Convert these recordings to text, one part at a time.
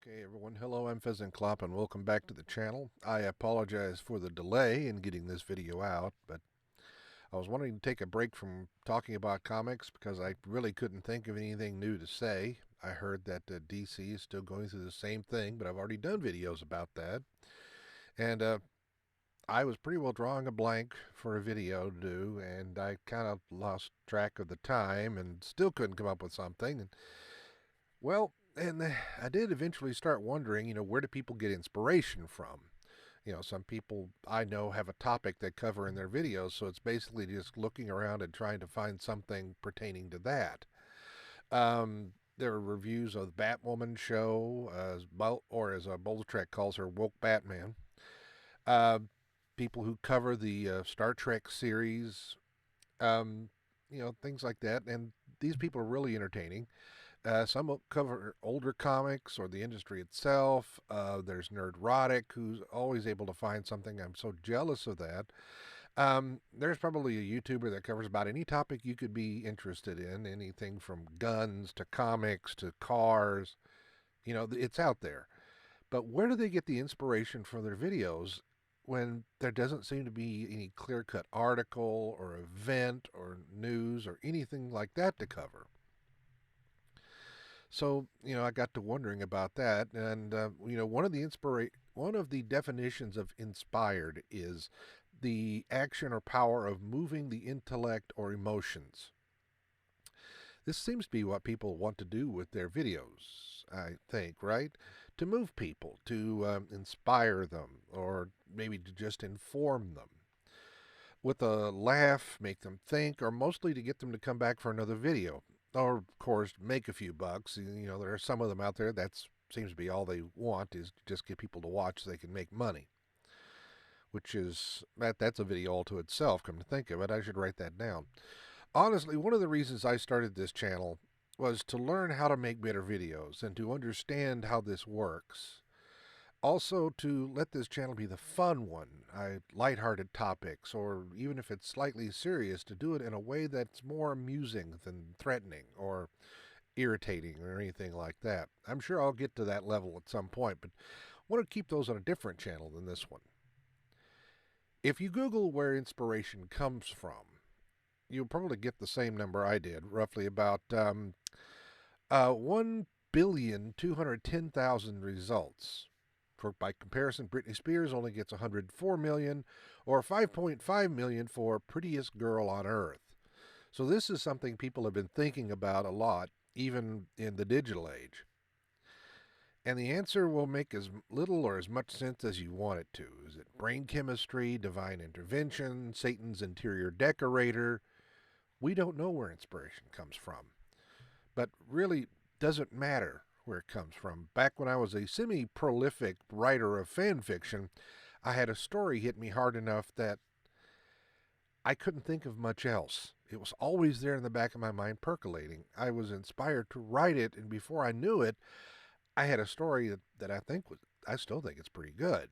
Okay, everyone. Hello, I'm Fezenclop, and welcome back to the channel. I apologize for the delay in getting this video out, but I was wanting to take a break from talking about comics because I really couldn't think of anything new to say. I heard that DC is still going through the same thing, but I've already done videos about that. And I was pretty well drawing a blank for a video to do, and I kind of lost track of the time and still couldn't come up with something. And I did eventually start wondering, where do people get inspiration from? Some people I know have a topic they cover in their videos, so it's basically just looking around and trying to find something pertaining to that. There are reviews of the Batwoman show, or as Boulder Trek calls her, Woke Batman. Uh, People who cover the Star Trek series, um, things like that. And these people are really entertaining. Some will cover older comics or the industry itself. There's Nerdrotic, who's always able to find something. I'm so jealous of that. There's probably a YouTuber that covers about any topic you could be interested in, anything from guns to comics to cars. It's out there. But where do they get the inspiration for their videos when there doesn't seem to be any clear cut article or event or news or anything like that to cover? So, I got to wondering about that, and one of the definitions of inspired is the action or power of moving the intellect or emotions. This seems to be what people want to do with their videos, I think, right? To move people, to inspire them, or maybe to just inform them. With a laugh, make them think, or mostly to get them to come back for another video. Or, of course, make a few bucks. There are some of them out there that seems to be all they want is just get people to watch so they can make money. Which is, that's a video all to itself, come to think of it. I should write that down. Honestly, one of the reasons I started this channel was to learn how to make better videos and to understand how this works. Also, to let this channel be the fun one, lighthearted topics, or even if it's slightly serious, to do it in a way that's more amusing than threatening or irritating or anything like that. I'm sure I'll get to that level at some point, but I want to keep those on a different channel than this one. If you Google where inspiration comes from, you'll probably get the same number I did, roughly about 1,210,000 results. By comparison, Britney Spears only gets 104 million, or 5.5 million for Prettiest Girl on Earth. So this is something people have been thinking about a lot, even in the digital age. And the answer will make as little or as much sense as you want it to. Is it brain chemistry, divine intervention, Satan's interior decorator? We don't know where inspiration comes from. But really doesn't matter where it comes from. Back when I was a semi-prolific writer of fan fiction, I had a story hit me hard enough that I couldn't think of much else. It was always there in the back of my mind percolating. I was inspired to write it, and before I knew it, I had a story that I still think it's pretty good.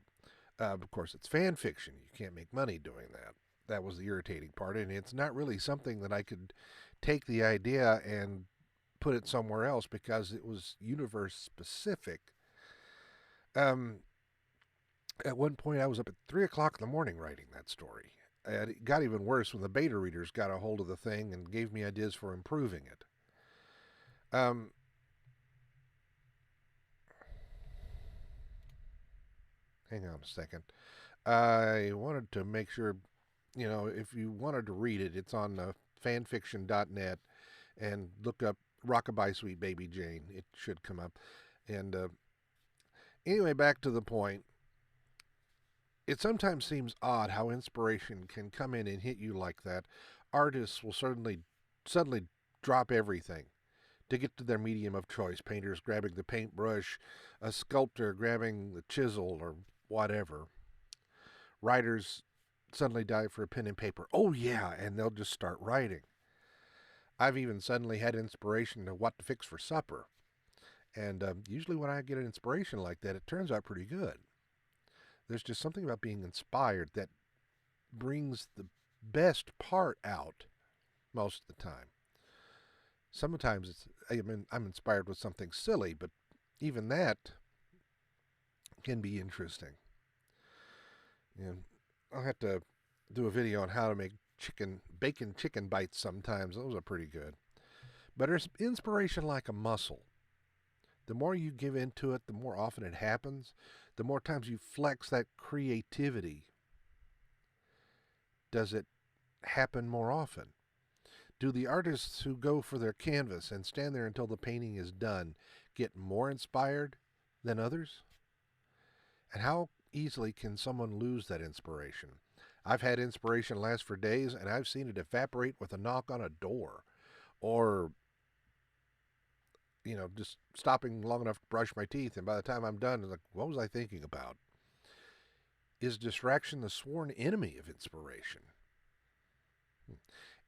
Of course, it's fan fiction. You can't make money doing that. That was the irritating part, and it's not really something that I could take the idea and put it somewhere else because it was universe specific. Um, at one point, I was up at 3 o'clock in the morning writing that story. And it got even worse when the beta readers got a hold of the thing and gave me ideas for improving it. Um, Hang on a second. I wanted to make sure, if you wanted to read it, it's on fanfiction.net and look up Rockabye Sweet Baby Jane. It should come up. And anyway, back to the point. It sometimes seems odd how inspiration can come in and hit you like that. Artists will suddenly drop everything to get to their medium of choice. Painters grabbing the paintbrush, a sculptor grabbing the chisel or whatever. Writers suddenly dive for a pen and paper. Oh yeah, and they'll just start writing. I've even suddenly had inspiration to what to fix for supper. And usually when I get an inspiration like that, it turns out pretty good. There's just something about being inspired that brings the best part out most of the time. Sometimes I'm inspired with something silly, but even that can be interesting. And I'll have to do a video on how to make bacon chicken bites sometimes. Those are pretty good. But there's inspiration like a muscle. The more you give into it, the more often it happens. The more times you flex that creativity, does it happen more often? Do the artists who go for their canvas and stand there until the painting is done get more inspired than others? And how easily can someone lose that inspiration? I've had inspiration last for days, and I've seen it evaporate with a knock on a door, or just stopping long enough to brush my teeth, and by the time I'm done, it's like, what was I thinking about? Is distraction the sworn enemy of inspiration?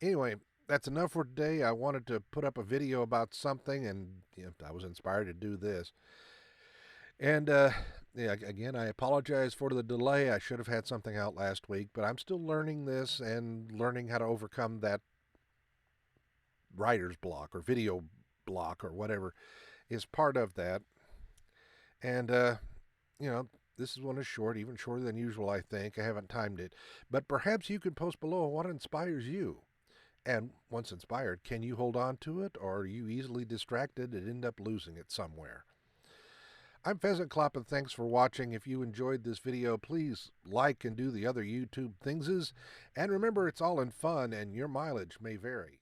Anyway, that's enough for today. I wanted to put up a video about something, and I was inspired to do this. And yeah, again, I apologize for the delay. I should have had something out last week, but I'm still learning this and learning how to overcome that writer's block or video block or whatever is part of that. And this one is short, even shorter than usual, I think. I haven't timed it. But perhaps you could post below what inspires you. And once inspired, can you hold on to it, or are you easily distracted and end up losing it somewhere? I'm Fezenclop, and thanks for watching. If you enjoyed this video, please like and do the other YouTube thingses. And remember, it's all in fun, and your mileage may vary.